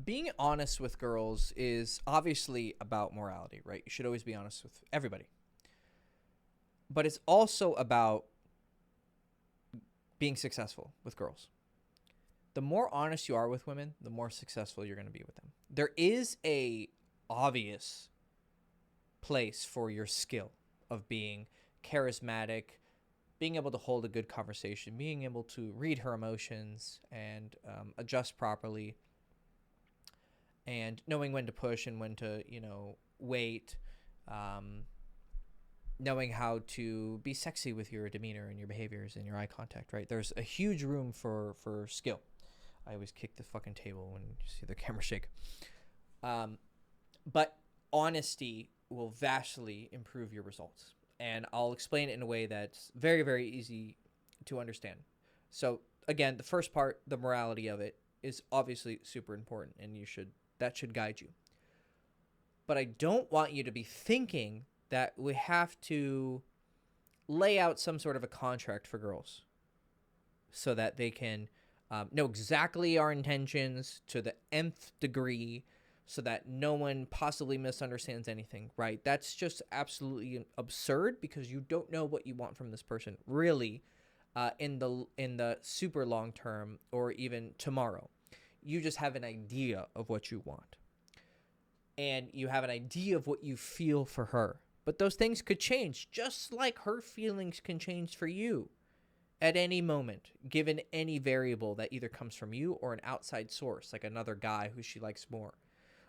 Being honest with girls is obviously about morality, right? You should always be honest with everybody. But it's also about being successful with girls. The more honest you are with women, the more successful you're going to be with them. There is a obvious place for your skill of being charismatic, being able to hold a good conversation, being able to read her emotions and adjust properly, and knowing when to push and when to, wait, um, knowing how to be sexy with your demeanor and your behaviors and your eye contact, right? There's a huge room for skill. I always kick the fucking table when you see the camera shake. But honesty will vastly improve your results. And I'll explain it in a way that's very, very easy to understand. So again, the first part, the morality of it, is obviously super important, and that should guide you. But I don't want you to be thinking that we have to lay out some sort of a contract for girls so that they can know exactly our intentions to the nth degree, so that no one possibly misunderstands anything, right? That's just absolutely absurd, because you don't know what you want from this person really, in the super long term or even tomorrow. You just have an idea of what you want, and you have an idea of what you feel for her. But those things could change, just like her feelings can change for you at any moment, given any variable that either comes from you or an outside source, like another guy who she likes more,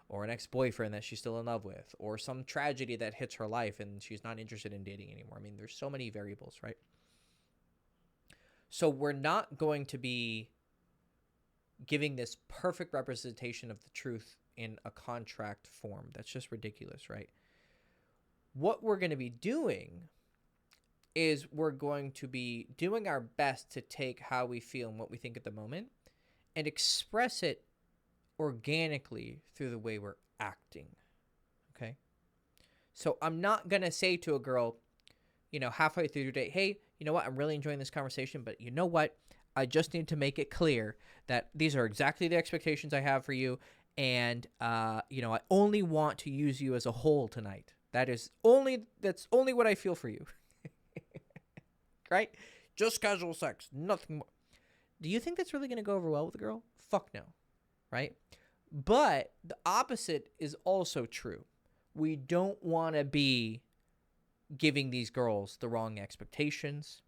or an ex-boyfriend that she's still in love with, or some tragedy that hits her life and she's not interested in dating anymore. I mean, there's so many variables, right? So we're not going to be giving this perfect representation of the truth in a contract form. That's just ridiculous, right? What we're going to be doing is we're going to be doing our best to take how we feel and what we think at the moment and express it organically through the way we're acting. Okay? So I'm not going to say to a girl, halfway through the day, hey, you know what? I'm really enjoying this conversation, but you know what? I just need to make it clear that these are exactly the expectations I have for you. And, I only want to use you as a whole tonight. That's only what I feel for you. Right? Just casual sex, nothing more. Do you think that's really going to go over well with a girl? Fuck no. Right? But the opposite is also true. We don't want to be giving these girls the wrong expectations,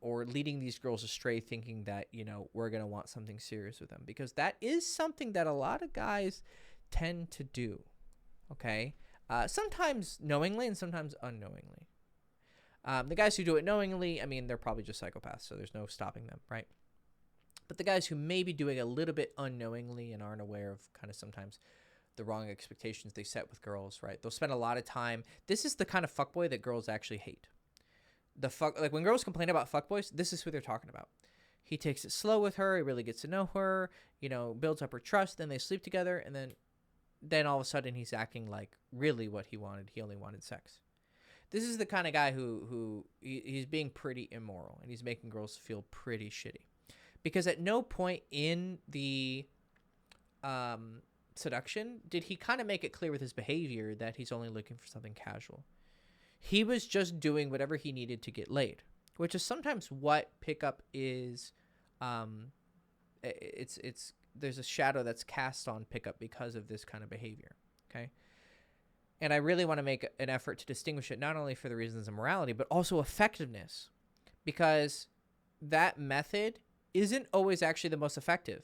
or leading these girls astray thinking that, we're going to want something serious with them, because that is something that a lot of guys tend to do. Okay? Sometimes knowingly and sometimes unknowingly. The guys who do it knowingly, I mean, they're probably just psychopaths, so there's no stopping them, right? But the guys who may be doing a little bit unknowingly and aren't aware of kind of sometimes the wrong expectations they set with girls, right? They'll spend a lot of time. This is the kind of fuckboy that girls actually hate. Like when girls complain about fuckboys, this is who they're talking about. He takes it slow with her. He really gets to know her, builds up her trust. Then they sleep together, and then all of a sudden he's acting like really what he wanted. He only wanted sex. This is the kind of guy who he's being pretty immoral, and he's making girls feel pretty shitty. Because at no point in the seduction did he kind of make it clear with his behavior that he's only looking for something casual. He was just doing whatever he needed to get laid, which is sometimes what pickup is. It's there's a shadow that's cast on pickup because of this kind of behavior. Okay. And I really want to make an effort to distinguish it, not only for the reasons of morality, but also effectiveness, because that method isn't always actually the most effective.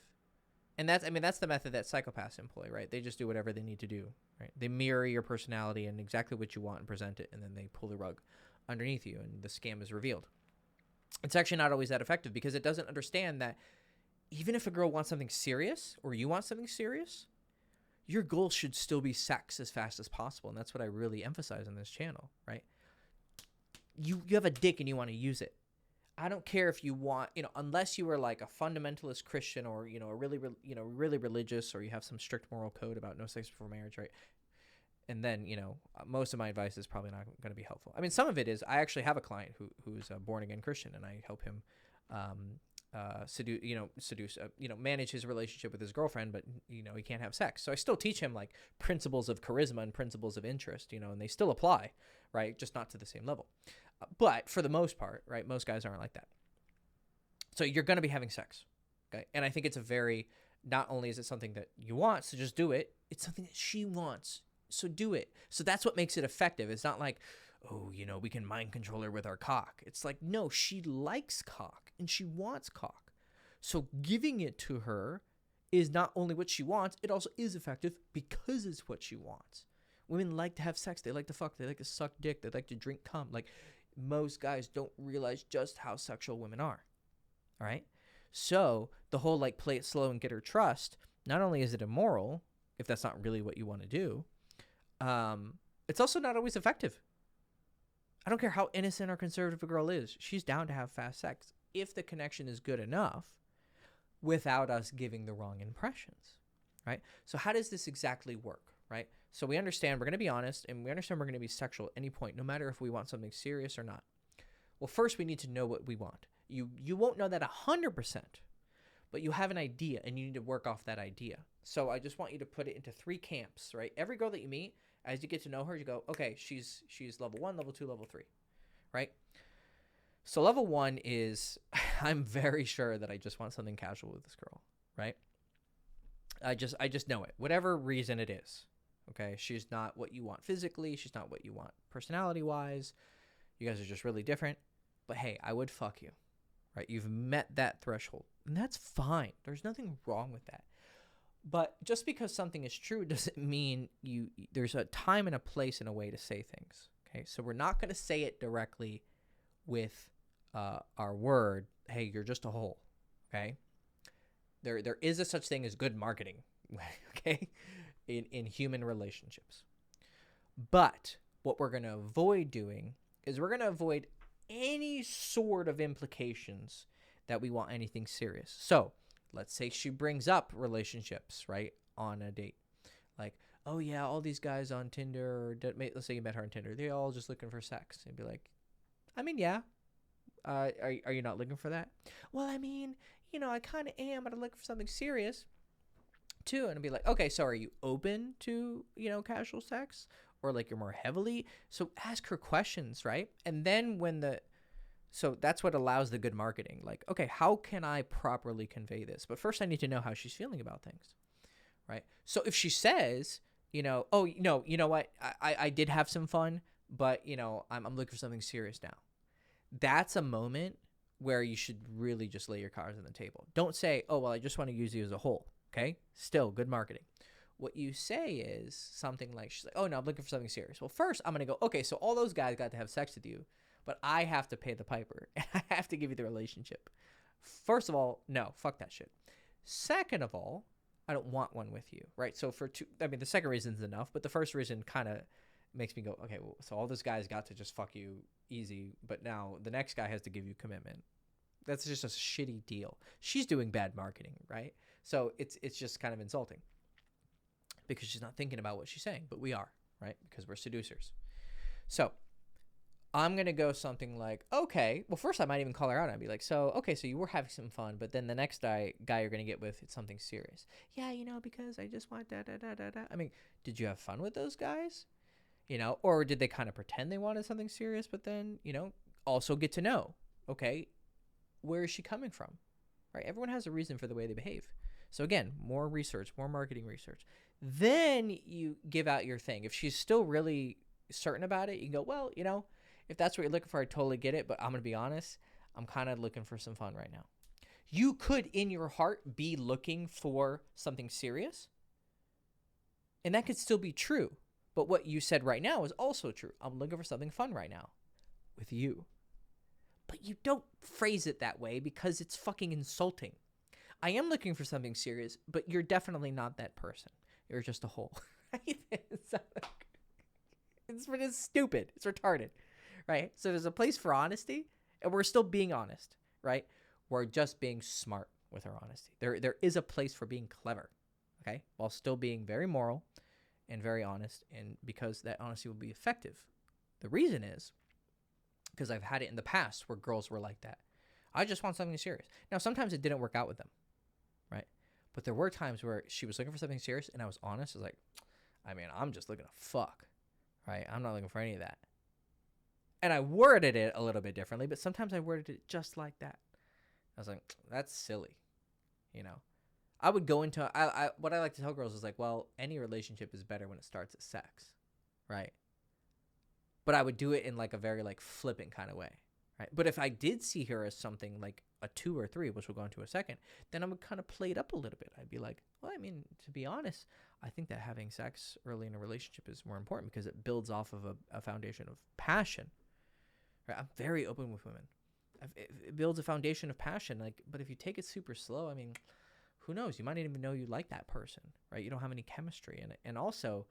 And that's the method that psychopaths employ, right? They just do whatever they need to do, right? They mirror your personality and exactly what you want and present it, and then they pull the rug underneath you, and the scam is revealed. It's actually not always that effective, because it doesn't understand that even if a girl wants something serious or you want something serious, your goal should still be sex as fast as possible. And that's what I really emphasize on this channel, right? You have a dick and you want to use it. I don't care if you want, unless you are like a fundamentalist Christian, or, a really, really religious, or you have some strict moral code about no sex before marriage, right? And then, most of my advice is probably not going to be helpful. I mean, some of it is. I actually have a client who's a born again Christian, and I help him manage his relationship with his girlfriend, but he can't have sex. So I still teach him like principles of charisma and principles of interest, and they still apply, right? Just not to the same level. But for the most part, right, most guys aren't like that. So you're going to be having sex, okay? And I think it's not only is it something that you want, so just do it, it's something that she wants, so do it. So that's what makes it effective. It's not like, oh, we can mind control her with our cock. It's like, no, she likes cock and she wants cock. So giving it to her is not only what she wants, it also is effective because it's what she wants. Women like to have sex. They like to fuck. They like to suck dick. They like to drink cum. Like, most guys don't realize just how sexual women are. All right? So the whole like play it slow and get her trust, not only is it immoral, if that's not really what you want to do, it's also not always effective. I don't care how innocent or conservative a girl is. She's down to have fast sex if the connection is good enough without us giving the wrong impressions, right? So how does this exactly work, right? So we understand we're going to be honest, and we understand we're going to be sexual at any point, no matter if we want something serious or not. Well, first we need to know what we want. You won't know that 100%, but you have an idea, and you need to work off that idea. So I just want you to put it into 3 camps, right? Every girl that you meet, as you get to know her, you go, okay, she's level 1, level 2, level 3, right? So level 1 is, I'm very sure that I just want something casual with this girl, right? I just know it, whatever reason it is, okay? She's not what you want physically. She's not what you want personality-wise. You guys are just really different. But hey, I would fuck you, right? You've met that threshold, and that's fine. There's nothing wrong with that. But just because something is true doesn't mean there's a time and a place and a way to say things, okay? So we're not going to say it directly with our word, hey, you're just a hole, okay? There is a such thing as good marketing, okay, in human relationships. But what we're going to avoid doing is we're going to avoid any sort of implications that we want anything serious. So let's say she brings up relationships, right, on a date. Like, oh, yeah, all these guys on Tinder, let's say you met her on Tinder, they're all just looking for sex. And be like, I mean, yeah. Are you not looking for that? Well, I mean, I kind of am, but I'm looking for something serious, too. And I'd be like, okay, so are you open to, casual sex? Or, like, you're more heavily? So ask her questions, right? And then so that's what allows the good marketing. Like, okay, how can I properly convey this? But first I need to know how she's feeling about things, right? So if she says, oh, no, you know what? I did have some fun, but, I'm looking for something serious now. That's a moment where you should really just lay your cards on the table. Don't say, oh, well, I just want to use you as a whole, okay? Still, good marketing. What you say is something like, she's like, oh, no, I'm looking for something serious. Well, first I'm going to go, okay, so all those guys got to have sex with you, but I have to pay the piper, and I have to give you the relationship. First of all, no, fuck that shit. Second of all, I don't want one with you, right? So the second reason's enough, but the first reason kind of makes me go, okay, well, so all those guys got to just fuck you easy, but now the next guy has to give you commitment. That's just a shitty deal. She's doing bad marketing, right? So it's just kind of insulting because she's not thinking about what she's saying, but we are, right? Because we're seducers. So I'm going to go something like, okay, well, first I might even call her out. I'd be like, so you were having some fun, but then the next guy you're going to get with, it's something serious. Yeah, because I just want da-da-da-da-da. I mean, did you have fun with those guys? Or did they kind of pretend they wanted something serious, but then, also get to know, okay, where is she coming from, right? Everyone has a reason for the way they behave. So again, more research, more marketing research. Then you give out your thing. If she's still really certain about it, you can go, well, if that's what you're looking for, I totally get it. But I'm going to be honest, I'm kind of looking for some fun right now. You could, in your heart, be looking for something serious. And that could still be true. But what you said right now is also true. I'm looking for something fun right now with you. But you don't phrase it that way because it's fucking insulting. I am looking for something serious, but you're definitely not that person. You're just a hole. Right? It's stupid. It's retarded. Right? So there's a place for honesty, and we're still being honest. Right? We're just being smart with our honesty. There is a place for being clever. Okay? While still being very moral and very honest, and because that honesty will be effective. The reason is because I've had it in the past where girls were like that. I just want something serious. Now, sometimes it didn't work out with them, right? But there were times where she was looking for something serious, and I was honest. I was like, I mean, I'm just looking to fuck, right? I'm not looking for any of that. And I worded it a little bit differently, but sometimes I worded it just like that. I was like, that's silly, you know? I would go into, what I like to tell girls is like, well, any relationship is better when it starts at sex, right? But I would do it in like a very like flippant kind of way, right? But if I did see her as something like a 2 or 3, which we'll go into in a second, then I would kind of play it up a little bit. I'd be like, well, I mean, to be honest, I think that having sex early in a relationship is more important because it builds off of a foundation of passion. Right? I'm very open with women. It builds a foundation of passion. Like, but if you take it super slow, I mean, who knows? You might not even know you like that person, right? You don't have any chemistry in it. And also,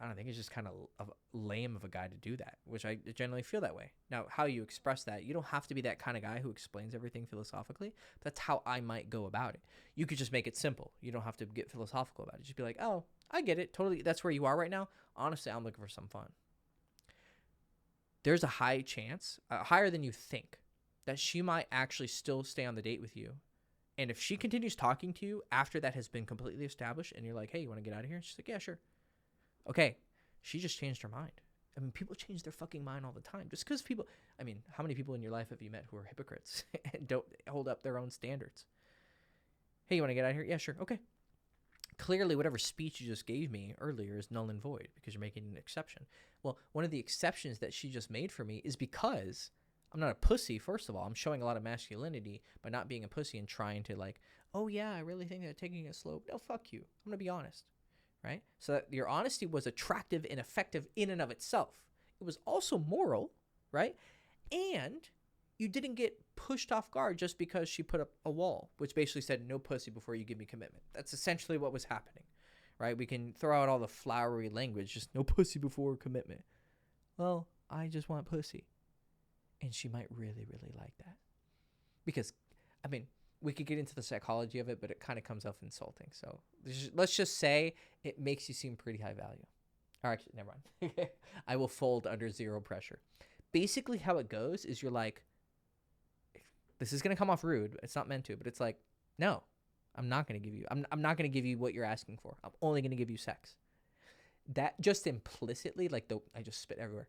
I don't think it's just kind of lame of a guy to do that, which I generally feel that way. Now, how you express that, you don't have to be that kind of guy who explains everything philosophically. That's how I might go about it. You could just make it simple. You don't have to get philosophical about it. Just be like, oh, I get it. Totally. That's where you are right now. Honestly, I'm looking for some fun. There's a high chance, higher than you think, that she might actually still stay on the date with you. And if she continues talking to you after that has been completely established and you're like, hey, you want to get out of here? She's like, yeah, sure. Okay, she just changed her mind. I mean, people change their fucking mind all the time. Just because people, I mean, how many people in your life have you met who are hypocrites and don't hold up their own standards? Hey, you want to get out of here? Yeah, sure. Okay. Clearly, whatever speech you just gave me earlier is null and void because you're making an exception. Well, one of the exceptions that she just made for me is because I'm not a pussy, first of all. I'm showing a lot of masculinity by not being a pussy and trying to like, oh yeah, I really think that taking it slow. No, fuck you. I'm going to be honest, right? So that your honesty was attractive and effective in and of itself. It was also moral, right? And you didn't get pushed off guard just because she put up a wall, which basically said no pussy before you give me commitment. That's essentially what was happening, right? We can throw out all the flowery language, just no pussy before commitment. Well, I just want pussy. And she might really, really like that. Because, I mean, we could get into the psychology of it, but it kind of comes off insulting. So let's just say it makes you seem pretty high value. Or actually, never mind. I will fold under zero pressure. Basically, how it goes is you're like, this is going to come off rude. It's not meant to, but it's like, no, I'm not going to give you, I'm not going to give you what you're asking for. I'm only going to give you sex. That just implicitly, like I just spit everywhere.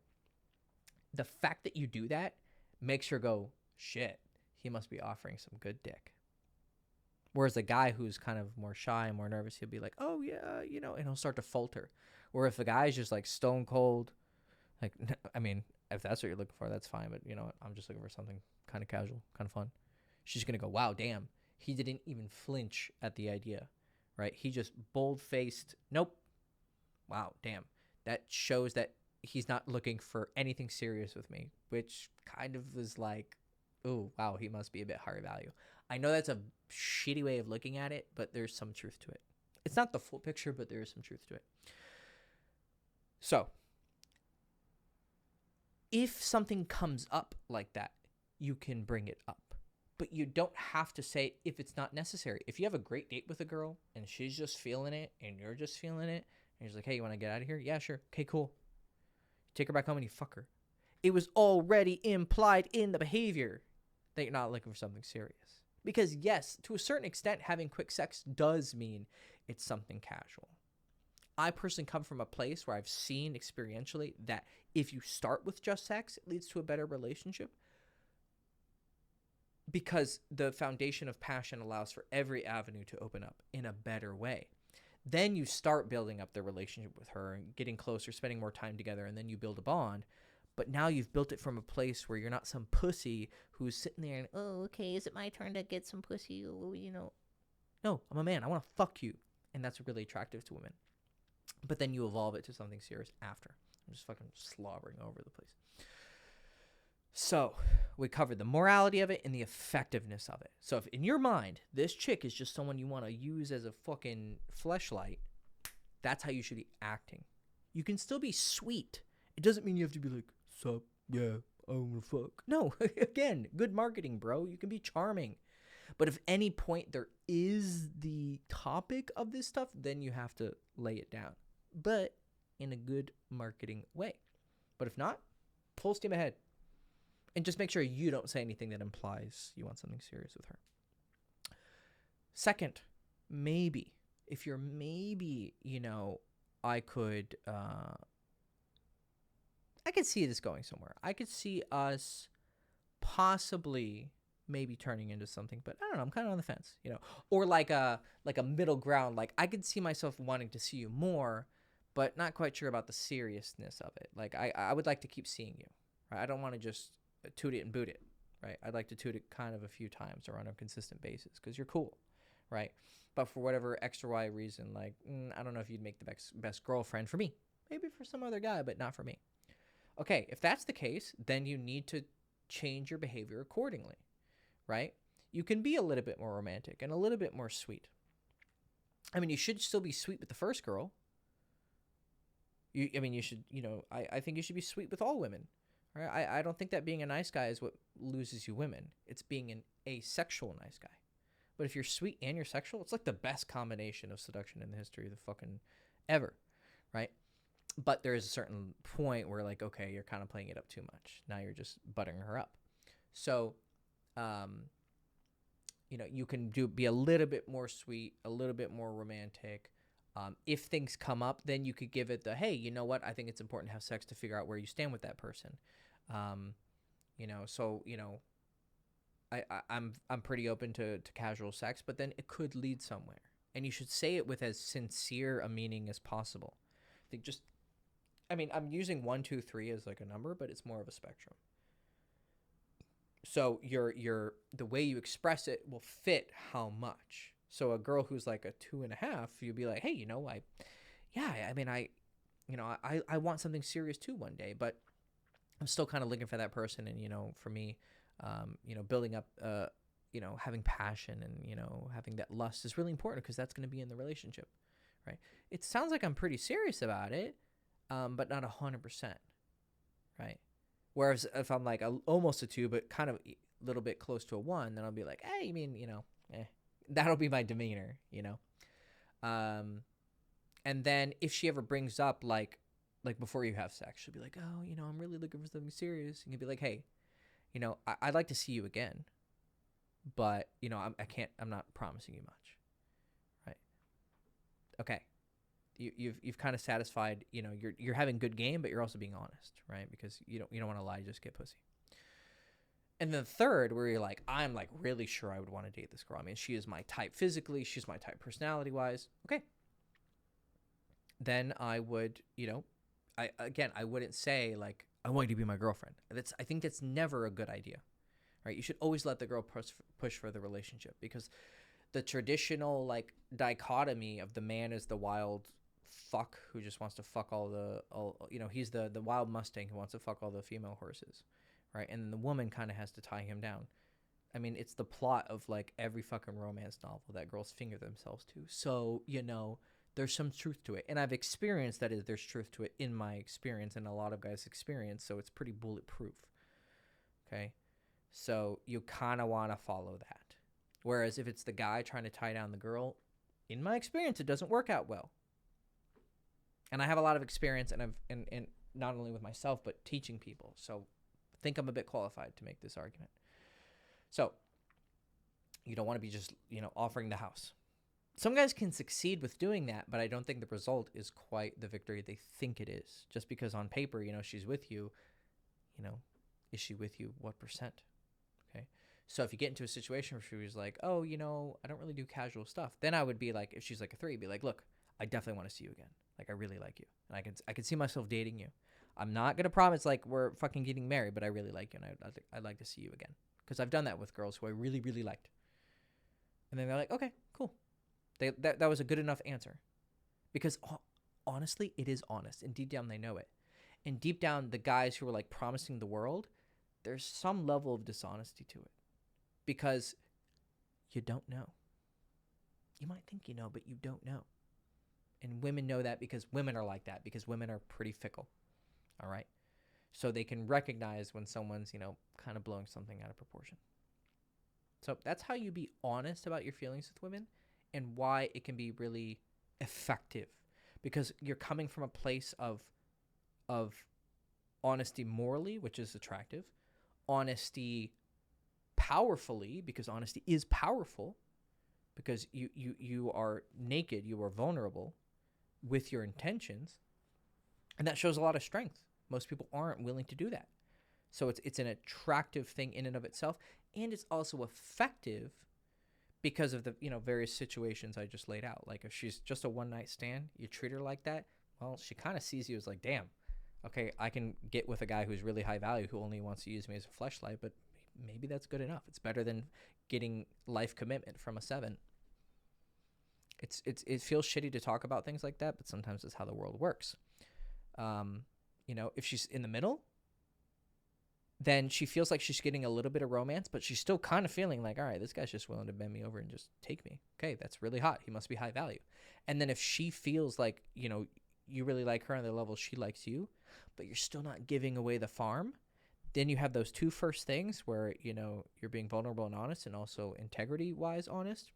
The fact that you do that makes her go, shit, he must be offering some good dick. Whereas a guy who's kind of more shy and more nervous, he'll be like, oh yeah, you know, and he'll start to falter. Where if a guy's just like stone cold, like, I mean, if that's what you're looking for, that's fine. But you know what? I'm just looking for something kind of casual, kind of fun. She's going to go, wow, damn. He didn't even flinch at the idea, right? He just bold-faced, nope. Wow, damn. That shows that he's not looking for anything serious with me, which kind of is like, oh, wow, he must be a bit higher value. I know that's a shitty way of looking at it, but there's some truth to it. It's not the full picture, but there is some truth to it. So, if something comes up like that, you can bring it up. But you don't have to say if it's not necessary. If you have a great date with a girl and she's just feeling it and you're just feeling it, and you're like, hey, you want to get out of here? Yeah, sure. Okay, cool. Take her back home and you fuck her. It was already implied in the behavior that you're not looking for something serious. Because yes, to a certain extent, having quick sex does mean it's something casual. I personally come from a place where I've seen experientially that if you start with just sex, it leads to a better relationship. Because the foundation of passion allows for every avenue to open up in a better way. Then you start building up the relationship with her and getting closer, spending more time together, and then you build a bond. But now you've built it from a place where you're not some pussy who's sitting there and, oh, okay, is it my turn to get some pussy? Oh, you know. No, I'm a man. I want to fuck you. And that's really attractive to women. But then you evolve it to something serious after. I'm just fucking slobbering over the place. So we covered the morality of it and the effectiveness of it. So if in your mind, this chick is just someone you want to use as a fucking fleshlight, that's how you should be acting. You can still be sweet. It doesn't mean you have to be like, sup, yeah, I wanna fuck. No, again, good marketing, bro. You can be charming. But if any point there is the topic of this stuff, then you have to lay it down. But in a good marketing way. But if not, full steam ahead. And just make sure you don't say anything that implies you want something serious with her. Second, maybe, if you're maybe, I could see this going somewhere. I could see us possibly maybe turning into something, but I don't know. I'm kind of on the fence, or like a middle ground. Like I could see myself wanting to see you more, but not quite sure about the seriousness of it. Like I would like to keep seeing you, right? I don't want to just toot it and boot it, right? I'd like to toot it kind of a few times or on a consistent basis because you're cool, right? But for whatever X or Y reason, like I don't know if you'd make the best girlfriend for me. Maybe for some other guy, but not for me. Okay, if that's the case, then you need to change your behavior accordingly, right? You can be a little bit more romantic and a little bit more sweet. I mean, you should still be sweet with the first girl. You should, I think you should be sweet with all women. Right? I don't think that being a nice guy is what loses you women. It's being an asexual nice guy. But if you're sweet and you're sexual, it's like the best combination of seduction in the history of the fucking ever, right? But there is a certain point where, like, okay, you're kind of playing it up too much. Now you're just buttering her up. So, you can be a little bit more sweet, a little bit more romantic. If things come up, then you could give it the, hey, you know what? I think it's important to have sex to figure out where you stand with that person. I'm pretty open to casual sex, but then it could lead somewhere. And you should say it with as sincere a meaning as possible. I'm using 1, 2, 3 as like a number, but it's more of a spectrum. So the way you express it will fit how much. So a girl who's like a 2.5, you'd be like, hey, I want something serious too one day, but I'm still kind of looking for that person. And, for me, building up, having passion and, having that lust is really important because that's going to be in the relationship, right? It sounds like I'm pretty serious about it, but not 100%, right? Whereas if I'm like almost a 2, but kind of a little bit close to a 1, then I'll be like, hey, that'll be my demeanor, and then if she ever brings up like before you have sex, she'll be like, oh, I'm really looking for something serious. And you'll be like, hey, I'd like to see you again, but I'm not promising you much, right? Okay, you've kind of satisfied, you're having good game, but you're also being honest, right? Because you don't want to lie, just get pussy. And then third, where you're like, I'm like really sure I would want to date this girl. I mean, she is my type physically, she's my type personality wise. Okay, then I would, I wouldn't say like, I want you to be my girlfriend. I think that's never a good idea, right? You should always let the girl push for the relationship, because the traditional like dichotomy of the man is the wild fuck who just wants to fuck he's the wild Mustang who wants to fuck all the female horses, right? And then the woman kind of has to tie him down. I mean, it's the plot of like every fucking romance novel that girls finger themselves to. So, there's some truth to it. And I've experienced there's truth to it in my experience and a lot of guys' experience. So it's pretty bulletproof. Okay. So you kind of want to follow that. Whereas if it's the guy trying to tie down the girl, in my experience, it doesn't work out well. And I have a lot of experience and not only with myself, but teaching people. So I think I'm a bit qualified to make this argument. So you don't want to be just, offering the house. Some guys can succeed with doing that, but I don't think the result is quite the victory they think it is. Just because on paper, she's with you, is she with you? What percent? Okay. So if you get into a situation where she was like, oh, I don't really do casual stuff, then I would be like, if she's like a 3, be like, look, I definitely want to see you again. Like, I really like you. And I can see myself dating you. I'm not going to promise like we're fucking getting married, but I really like you. And I'd like to see you again. Because I've done that with girls who I really, really liked. And then they're like, okay, cool. That was a good enough answer. Because honestly, it is honest. And deep down, they know it. And deep down, the guys who are like promising the world, there's some level of dishonesty to it. Because you don't know. You might think you know, but you don't know. And women know that because women are like that. Because women are pretty fickle. All right? So they can recognize when someone's, kind of blowing something out of proportion. So that's how you be honest about your feelings with women. And why it can be really effective, because you're coming from a place of honesty morally, which is attractive, honesty powerfully, because honesty is powerful, because you are naked, you are vulnerable with your intentions, and that shows a lot of strength. Most people aren't willing to do that. So it's an attractive thing in and of itself, and it's also effective because of the various situations I just laid out. Like if she's just a one night stand, you treat her like that. Well, she kind of sees you as like, damn, okay, I can get with a guy who's really high value who only wants to use me as a fleshlight, but maybe that's good enough. It's better than getting life commitment from a 7. It feels shitty to talk about things like that, but sometimes it's how the world works. If she's in the middle, then she feels like she's getting a little bit of romance, but she's still kind of feeling like, all right, this guy's just willing to bend me over and just take me. Okay, that's really hot. He must be high value. And then if she feels like, you really like her on the level she likes you, but you're still not giving away the farm, then you have those two first things where, you're being vulnerable and honest, and also integrity-wise honest.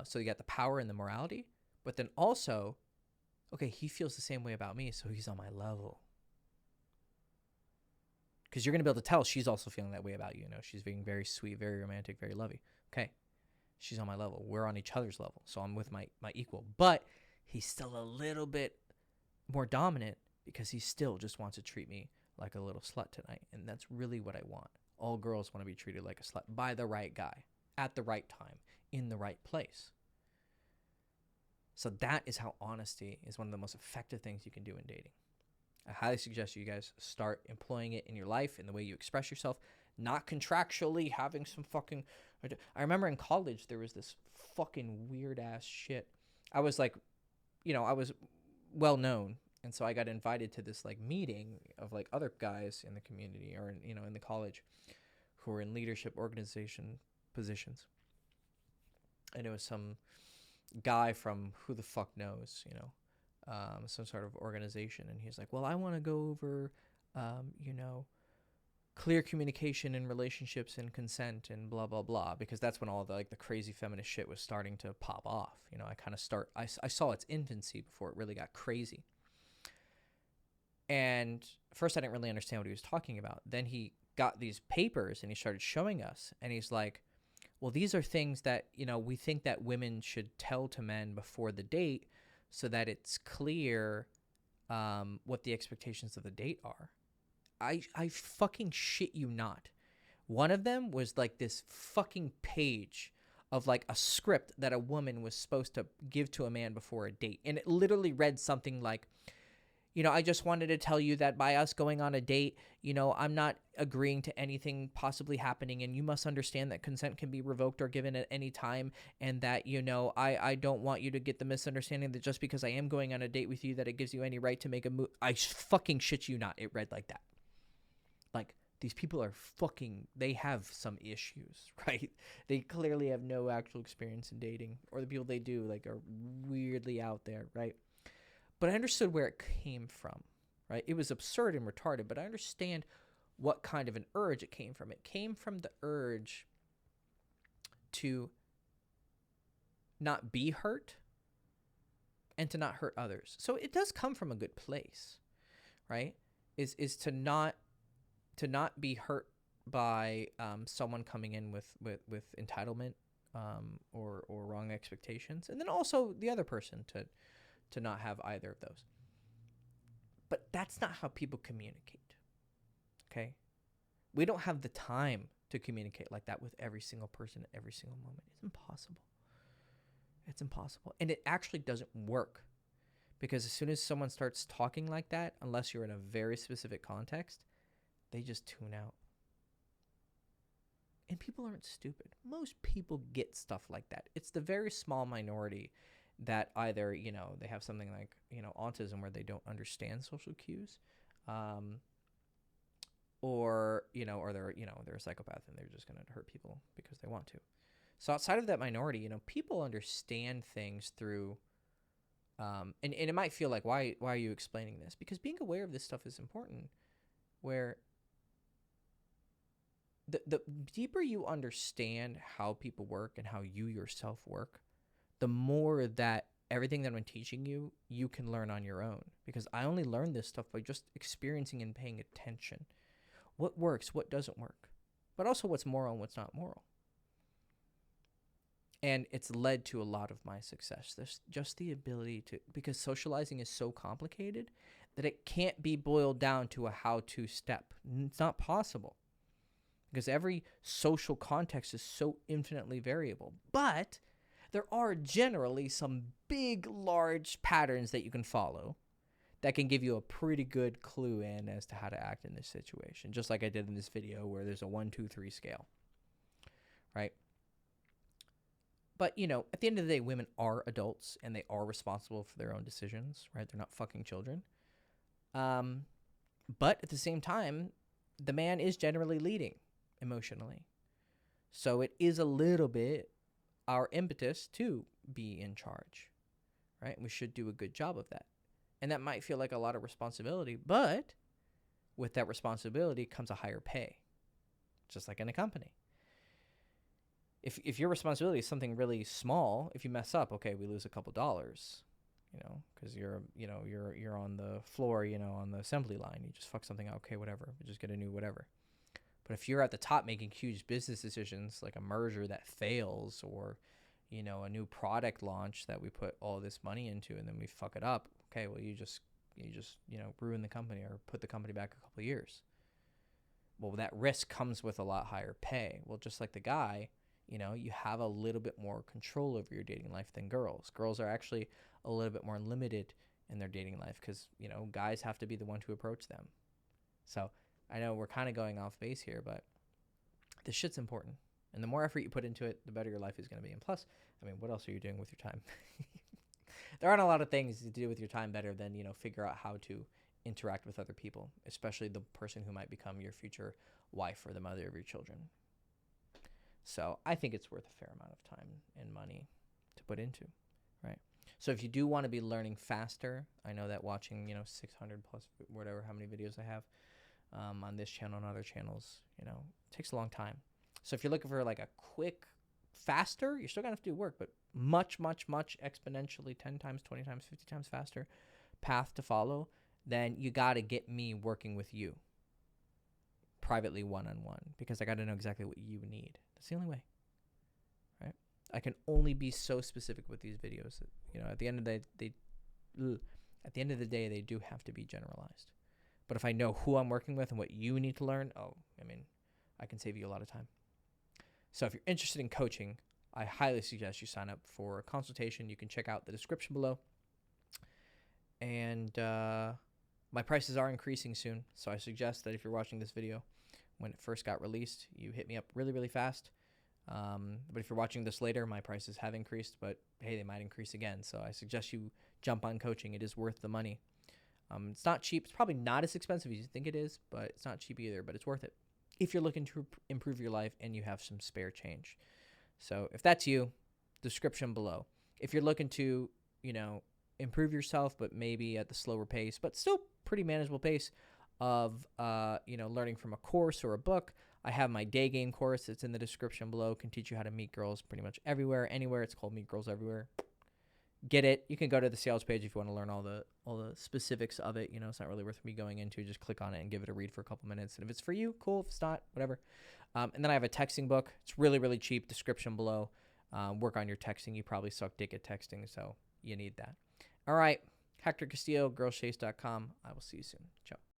So you got the power and the morality, but then also, okay, he feels the same way about me, so he's on my level. Because you're going to be able to tell she's also feeling that way about you. She's being very sweet, very romantic, very lovey. Okay, she's on my level. We're on each other's level, so I'm with my equal. But he's still a little bit more dominant because he still just wants to treat me like a little slut tonight, and that's really what I want. All girls want to be treated like a slut by the right guy, at the right time, in the right place. So that is how honesty is one of the most effective things you can do in dating. I highly suggest you guys start employing it in your life, in the way you express yourself, not contractually having some fucking... I remember in college, there was this fucking weird-ass shit. I was like, I was well-known, and so I got invited to this, like, meeting of, like, other guys in the community or, in the college who were in leadership organization positions. And it was some guy from who the fuck knows, some sort of organization. And he's like, well, I want to go over, clear communication in relationships and consent and blah, blah, blah. Because that's when all the crazy feminist shit was starting to pop off. I saw its infancy before it really got crazy. And first I didn't really understand what he was talking about. Then he got these papers and he started showing us. And he's like, well, these are things that, we think that women should tell to men before the date so that it's clear what the expectations of the date are. I fucking shit you not. One of them was like this fucking page of like a script that a woman was supposed to give to a man before a date. And it literally read something like, I just wanted to tell you that by us going on a date, I'm not agreeing to anything possibly happening, and you must understand that consent can be revoked or given at any time, and that, I don't want you to get the misunderstanding that just because I am going on a date with you that it gives you any right to make a move. I fucking shit you not. It read like that. Like, these people are they have some issues, right? They clearly have no actual experience in dating, or the people they do, are weirdly out there, right? But I understood where it came from, right? It was absurd and retarded, but I understand what kind of an urge it came from. It came from the urge to not be hurt and to not hurt others. So it does come from a good place, right? Is to not be hurt by someone coming in with entitlement or wrong expectations, and then also the other person to not have either of those. But that's not how people communicate, okay? We don't have the time to communicate like that with every single person at every single moment. It's impossible. It's impossible. And it actually doesn't work, because as soon as someone starts talking like that, unless you're in a very specific context, they just tune out. And people aren't stupid. Most people get stuff like that. It's the very small minority that either, they have something like, autism, where they don't understand social cues, or they're a psychopath and they're just going to hurt people because they want to. So outside of that minority, people understand things through, and it might feel like, why are you explaining this? Because being aware of this stuff is important, where the deeper you understand how people work and how you yourself work, the more that everything that I'm teaching you, you can learn on your own. Because I only learned this stuff by just experiencing and paying attention. What works, what doesn't work, but also what's moral and what's not moral. And it's led to a lot of my success. There's just the ability to, because socializing is so complicated that it can't be boiled down to a how-to step. It's not possible because every social context is so infinitely variable. But there are generally some big, large patterns that you can follow that can give you a pretty good clue in as to how to act in this situation. Just like I did in this video where there's a 1, 2, 3 scale, right? But, you know, at the end of the day, women are adults and they are responsible for their own decisions, right? They're not fucking children. But at the same time, the man is generally leading emotionally. So it is a little bit our impetus to be in charge, right? We should do a good job of that. And that might feel like a lot of responsibility, but with that responsibility comes a higher pay, just like in a company. If your responsibility is something really small, if you mess up, okay, we lose a couple dollars, you know, because you're on the floor, you know, on the assembly line. You just fuck something up, okay, whatever. We just get a new whatever. But if you're at the top making huge business decisions like a merger that fails or, you know, a new product launch that we put all this money into and then we fuck it up, okay, well, you just you know, ruin the company or put the company back a couple of years. Well, that risk comes with a lot higher pay. Well, just like the guy, you know, you have a little bit more control over your dating life than girls. Girls are actually a little bit more limited in their dating life because, you know, guys have to be the one to approach them. So I know we're kind of going off base here, but this shit's important. And the more effort you put into it, the better your life is going to be. And plus, I mean, what else are you doing with your time? There aren't a lot of things to do with your time better than, you know, figure out how to interact with other people, especially the person who might become your future wife or the mother of your children. So I think it's worth a fair amount of time and money to put into, right? So if you do want to be learning faster, I know that watching, you know, 600 plus, whatever, how many videos I have on this channel and other channels, you know, it takes a long time. So if you're looking for like a quick, faster, you're still going to have to do work, but much, much, much exponentially 10 times, 20 times, 50 times faster path to follow, then you got to get me working with you privately one-on-one because I got to know exactly what you need. That's the only way, right? I can only be so specific with these videos that, you know, at the end of the day, they do have to be generalized. But if I know who I'm working with and what you need to learn, oh, I mean, I can save you a lot of time. So if you're interested in coaching, I highly suggest you sign up for a consultation. You can check out the description below. And my prices are increasing soon. So I suggest that if you're watching this video, when it first got released, you hit me up really, really fast. But if you're watching this later, my prices have increased, but hey, they might increase again. So I suggest you jump on coaching. It is worth the money. It's not cheap. It's probably not as expensive as you think it is, but it's not cheap either, but it's worth it if you're looking to improve your life and you have some spare change. So if that's you, description below. If you're looking to, you know, improve yourself, but maybe at the slower pace, but still pretty manageable pace of, you know, learning from a course or a book, I have my day game course that's in the description below. Can teach you how to meet girls pretty much everywhere, anywhere. It's called Meet Girls Everywhere. Get it. You can go to the sales page if you want to learn all the specifics of it. You know, it's not really worth me going into. Just click on it and give it a read for a couple minutes. And if it's for you, cool. If it's not, whatever. And then I have a texting book. It's really, really cheap. Description below. Work on your texting. You probably suck dick at texting, so you need that. All right. Hector Castillo, girlshace.com. I will see you soon. Ciao.